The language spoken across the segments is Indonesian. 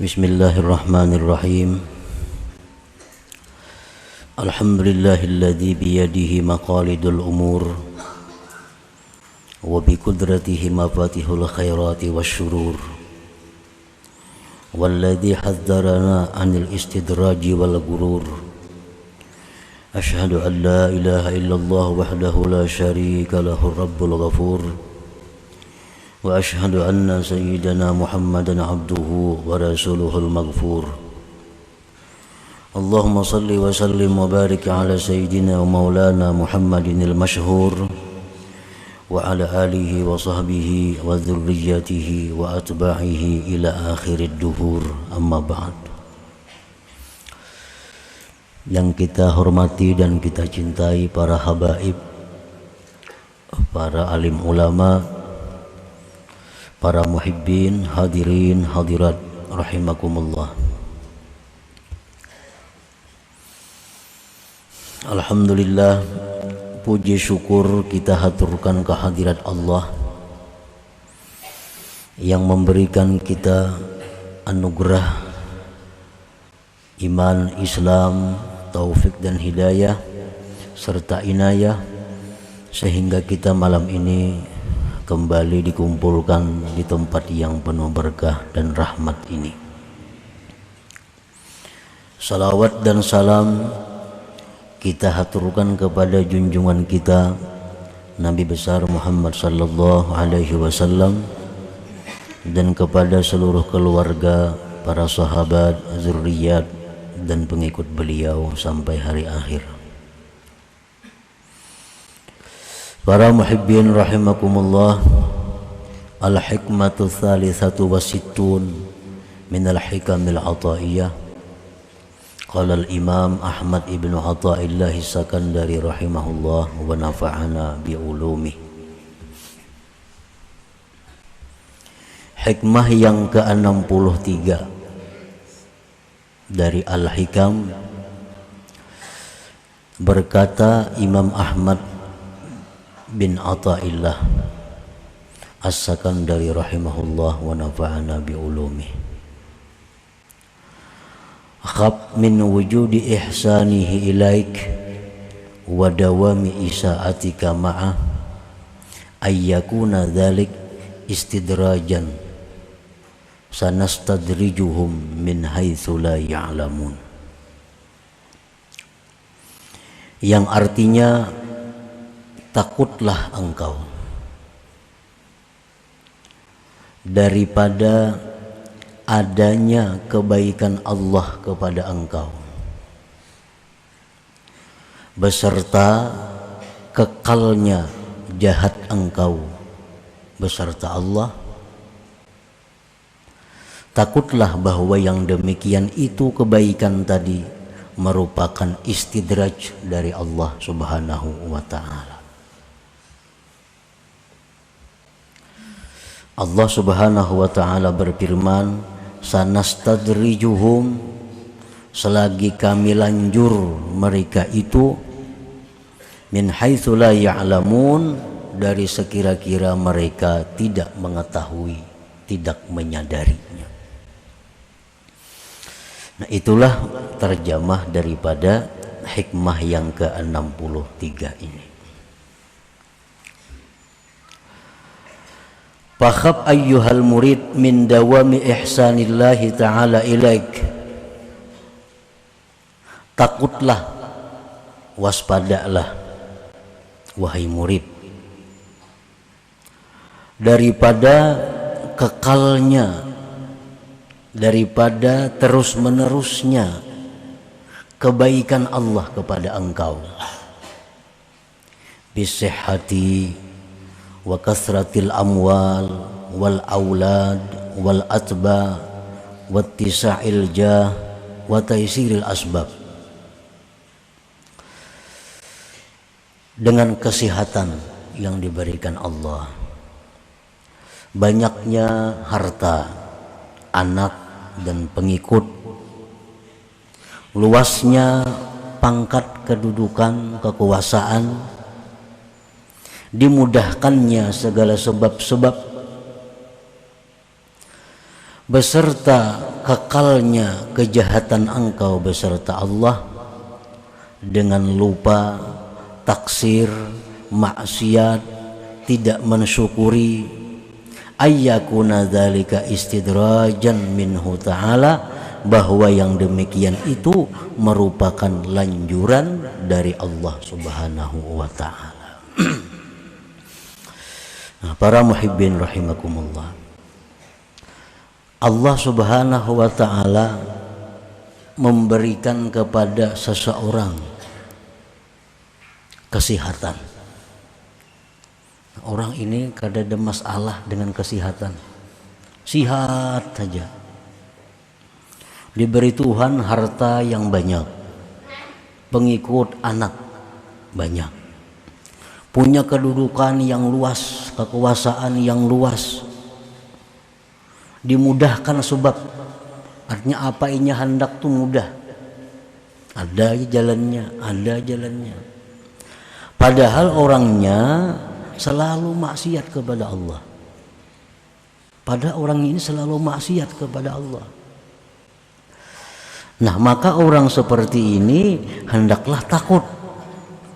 Bismillahirrahmanirrahim. Alhamdulillahilladzi biyadihi maqalidul umur wa biqudratihi mafatihul khairati wasyurur walladzi hadzarana 'anil istidraji wal gurur. Asyhadu an la ilaha illallah wahdahu la syarika lahu rabbul ghafur. Wa ashhadu anna sayyidana Muhammadan abduhu wa rasuluhul maghfur. Allahumma salli wa sallim wa barik ala sayyidina wa maulana Muhammadinil mashhur wa ala alihi wa sahbihi wa dhurriyyatihi wa atba'ihi ila akhirid duhur, amma ba'd. Yang kita hormati dan kita cintai para habaib, para alim ulama, para muhibbin, hadirin, hadirat, rahimakumullah. Alhamdulillah, puji syukur kita haturkan kehadirat Allah yang memberikan kita anugerah iman, Islam, taufik dan hidayah serta inayah sehingga kita malam ini kembali dikumpulkan di tempat yang penuh berkah dan rahmat ini. Salawat dan salam kita haturkan kepada junjungan kita Nabi besar Muhammad sallallahu alaihi wasallam dan kepada seluruh keluarga, para sahabat, zurriyat dan pengikut beliau sampai hari akhir. Para muhibbin rahimakumullah, al-hikmatu thalithatu wa sittun minal hikamil ataiyah. Qala al-imam Ahmad ibn Athaillah Sakandari rahimahullah wa nafa'ana bi'ulumi. Hikmah yang ke-63 dari Al-Hikam, berkata Imam Ahmad bin Athaillah As-Sakandari rahimahullah wa nafa'ana bi'ulumi. Khab min wujudi ihsanihi ilaik wa dawami isa'atika ma'ah ayyakuna dhalik istidrajan sanastadrijuhum min haitsu la ya'lamun. Yang artinya, takutlah engkau daripada adanya kebaikan Allah kepada engkau beserta kekalnya jahat engkau beserta Allah. Takutlah bahwa yang demikian itu kebaikan tadi merupakan istidraj dari Allah Subhanahu wa ta'ala. Allah Subhanahu wa ta'ala berfirman, sanastadrijuhum, selagi kami lanjur mereka itu, min haitsu la ya'lamun, dari sekira-kira mereka tidak mengetahui, tidak menyadarinya. Nah, itulah terjemah daripada hikmah yang ke-63 ini. Fakhab ayyuhal murid min dawami ihsanillahi ta'ala ilaik. Takutlah, waspadalah wahai murid daripada kekalnya, daripada terus menerusnya kebaikan Allah kepada engkau. Bisihhati wa kasratil amwal wal aulad wal atba wattisa'il jah wa taisiril asbab. Dengan kesehatan yang diberikan Allah, banyaknya harta, anak dan pengikut, luasnya pangkat kedudukan, kekuasaan, dimudahkannya segala sebab-sebab, beserta kekalnya kejahatan engkau beserta Allah dengan lupa, taksir, maksiat, tidak mensyukuri, ayyakuna dzalika istidrajan minhu ta'ala, bahwa yang demikian itu merupakan lanjuran dari Allah Subhanahu wa ta'ala. Nah, para muhibbin rahimakumullah, Allah Subhanahu wa ta'ala memberikan kepada seseorang kesehatan. Orang ini kada ada masalah dengan kesehatan, sihat saja, diberi Tuhan harta yang banyak, pengikut anak banyak, punya kedudukan yang luas, kekuasaan yang luas, dimudahkan sebab, artinya apa ini hendak tuh mudah, ada jalannya, ada jalannya. Padahal orangnya selalu maksiat kepada Allah. Padahal orang ini selalu maksiat kepada Allah. Nah, maka orang seperti ini hendaklah takut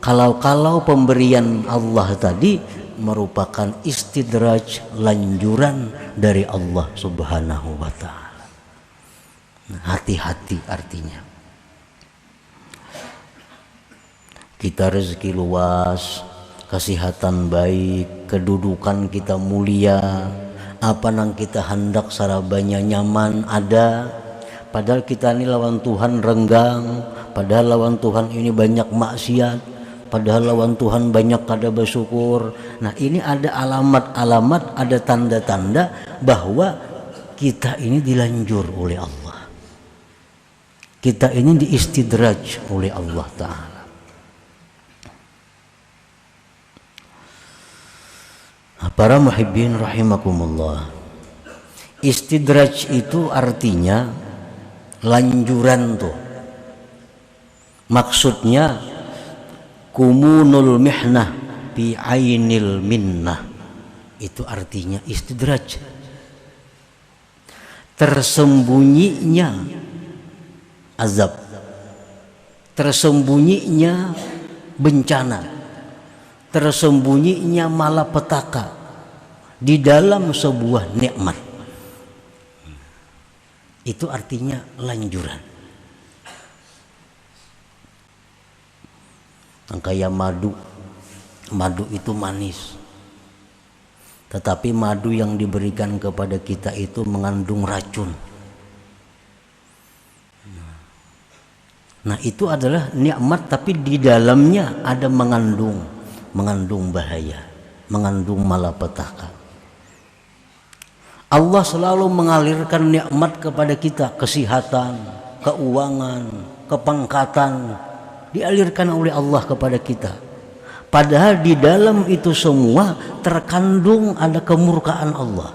kalau pemberian Allah tadi merupakan istidraj, lanjuran dari Allah Subhanahu wa ta'ala. Hati-hati artinya. Kita rezeki luas, kesehatan baik, kedudukan kita mulia, apa nang kita hendak sarabanya nyaman ada, padahal kita ini lawan Tuhan renggang, padahal lawan Tuhan ini banyak maksiat, padahal lawan Tuhan banyak kada bersyukur. Nah, ini ada alamat-alamat, ada tanda-tanda bahwa kita ini dilanjur oleh Allah, kita ini diistidraj oleh Allah Ta'ala. Para muhibbin rahimakumullah, istidraj itu artinya lanjuran tuh. Maksudnya kumunul mihnah bi ainil minnah, itu artinya istidraj. Tersembunyinya azab, tersembunyinya bencana, tersembunyinya malapetaka di dalam sebuah nikmat. Itu artinya lanjuran. Kayak madu itu manis, tetapi madu yang diberikan kepada kita itu mengandung racun. Nah, itu adalah nikmat, tapi di dalamnya ada mengandung bahaya, mengandung malapetaka. Allah selalu mengalirkan nikmat kepada kita, kesehatan, keuangan, kepangkatan, dialirkan oleh Allah kepada kita. Padahal di dalam itu semua terkandung ada kemurkaan Allah,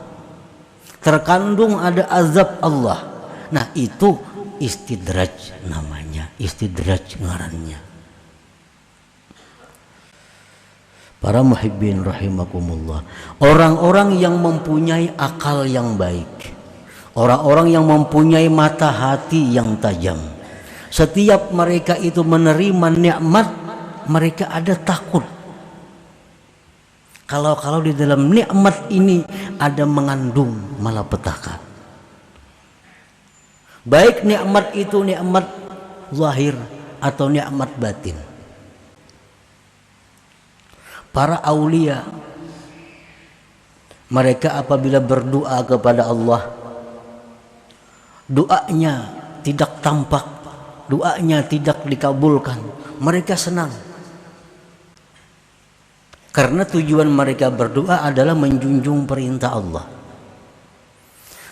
terkandung ada azab Allah. Nah, itu istidraj namanya, istidraj ngarannya. Para muhibbin rahimakumullah, orang-orang yang mempunyai akal yang baik, orang-orang yang mempunyai mata hati yang tajam, setiap mereka itu menerima nikmat, mereka ada takut kalau di dalam nikmat ini ada mengandung malapetaka. Baik nikmat itu nikmat zahir atau nikmat batin. Para aulia, mereka apabila berdoa kepada Allah, doanya tidak tampak, doanya tidak dikabulkan, mereka senang. Karena tujuan mereka berdoa adalah menjunjung perintah Allah.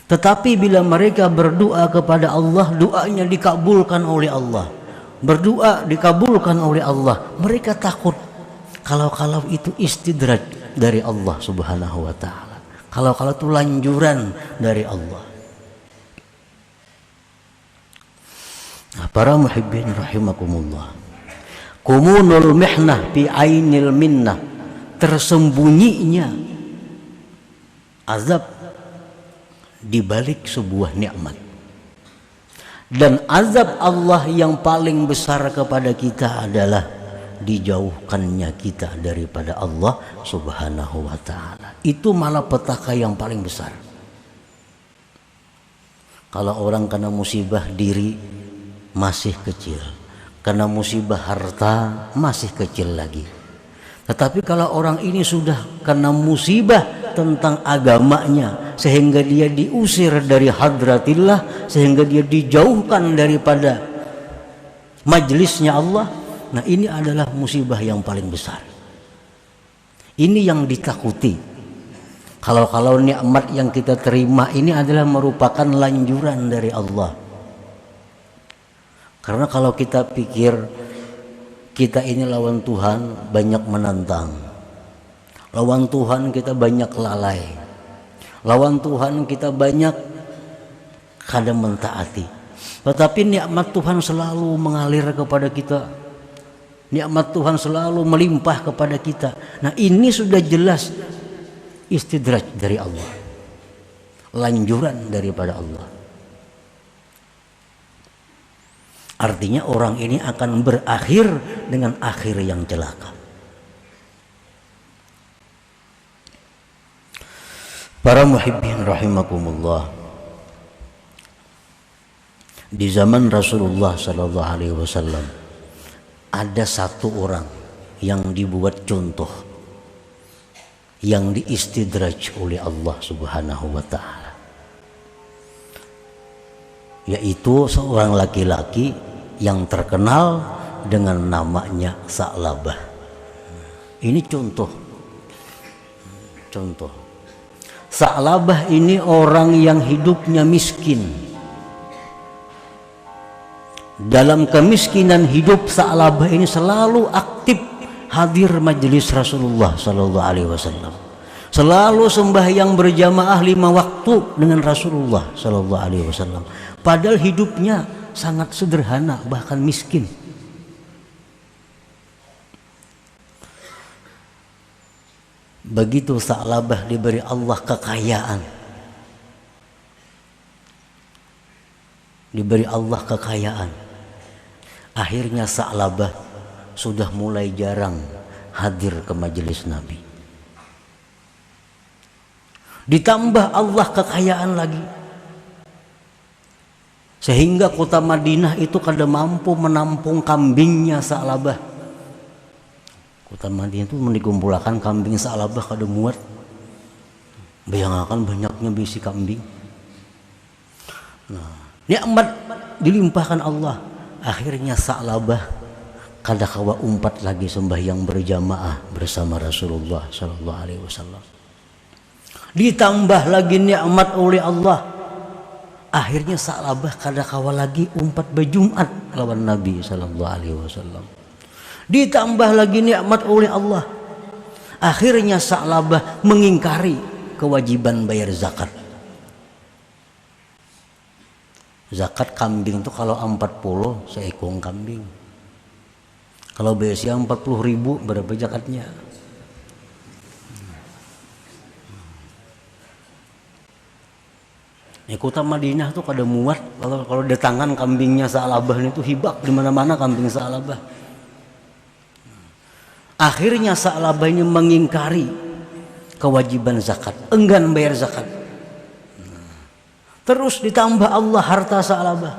Tetapi bila mereka berdoa kepada Allah, doanya dikabulkan oleh Allah, berdoa dikabulkan oleh Allah, mereka takut kalau itu istidraj dari Allah Subhanahu wa ta'ala, kalau itu lanjuran dari Allah. Nah, para muhibbin rahimakumullah, kumunul mihnah bi ainil minnah, tersembunyinya azab di balik sebuah nikmat. Dan azab Allah yang paling besar kepada kita adalah dijauhkannya kita daripada Allah Subhanahu wa ta'ala. Itu malapetaka yang paling besar. Kalau orang kena musibah diri masih kecil, kena musibah harta masih kecil lagi. Tetapi kalau orang ini sudah kena musibah tentang agamanya, sehingga dia diusir dari hadratillah, sehingga dia dijauhkan daripada majlisnya Allah, nah ini adalah musibah yang paling besar. Ini yang ditakuti. Kalau nikmat yang kita terima ini adalah merupakan lanjuran dari Allah. Karena kalau kita pikir kita ini lawan Tuhan, banyak menantang. Lawan Tuhan kita banyak lalai. Lawan Tuhan kita banyak kadang mentaati. Tetapi nikmat Tuhan selalu mengalir kepada kita. Nikmat Tuhan selalu melimpah kepada kita. Nah, ini sudah jelas istidraj dari Allah, lanjuran daripada Allah. Artinya orang ini akan berakhir dengan akhir yang celaka. Para muhibbin rahimakumullah, di zaman Rasulullah sallallahu alaihi wasallam ada satu orang yang dibuat contoh, yang diistidraj oleh Allah Subhanahu wa ta'ala, yaitu seorang laki-laki yang terkenal dengan namanya Sa'labah. Ini contoh. Sa'labah ini orang yang hidupnya miskin. Dalam kemiskinan hidup, Sa'labah ini selalu aktif hadir majelis Rasulullah sallallahu alaihi wasallam. Selalu sembahyang berjamaah 5 waktu dengan Rasulullah sallallahu alaihi wasallam. Padahal hidupnya sangat sederhana, bahkan miskin. Begitu Sa'labah diberi Allah kekayaan, akhirnya Sa'labah sudah mulai jarang hadir ke majelis Nabi. Ditambah Allah kekayaan lagi, sehingga kota Madinah itu kada mampu menampung kambingnya Sa'labah. Kota Madinah itu dikumpulkan kambing Sa'labah kada muat. Bayangkan banyaknya bisi kambing. Nah, nikmat dilimpahkan Allah. Akhirnya Sa'labah kada kawa umpat lagi sembahyang berjamaah bersama Rasulullah sallallahu alaihi wasallam. Ditambah lagi nikmat oleh Allah. Akhirnya Sa'labah kada kawa lagi umpat berjumat lawan Nabi sallallahu alaihi wasallam. Ditambah lagi nikmat oleh Allah. Akhirnya Sa'labah mengingkari kewajiban bayar zakat. Zakat kambing itu kalau 40 seekor kambing. Kalau biasanya 40.000 berapa zakatnya? Kota Madinah tuh kada muat kalau datangan kambingnya Sa'labah itu hibak di mana-mana kambing Sa'labah. Akhirnya Sa'labah ini mengingkari kewajiban zakat, enggan bayar zakat. Terus ditambah Allah harta Sa'labah.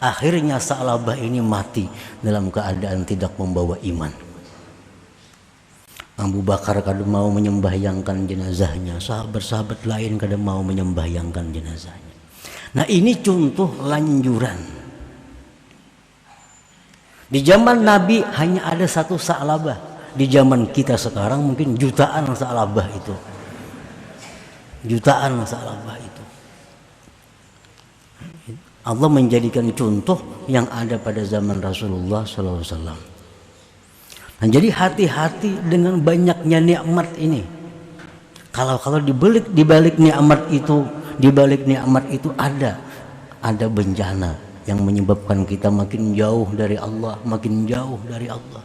Akhirnya Sa'labah ini mati dalam keadaan tidak membawa iman. Abu Bakar kada mau menyembahyangkan jenazahnya, sahabat-sahabat lain kada mau menyembahyangkan jenazahnya. Nah, ini contoh lanjuran. Di zaman Nabi hanya ada satu Sa'labah. Di zaman kita sekarang mungkin jutaan Sa'labah itu. Jutaan Sa'labah itu. Allah menjadikan contoh yang ada pada zaman Rasulullah SAW. Nah, jadi hati-hati dengan banyaknya nikmat ini. Kalau di balik nikmat itu ada bencana yang menyebabkan kita makin jauh dari Allah, makin jauh dari Allah.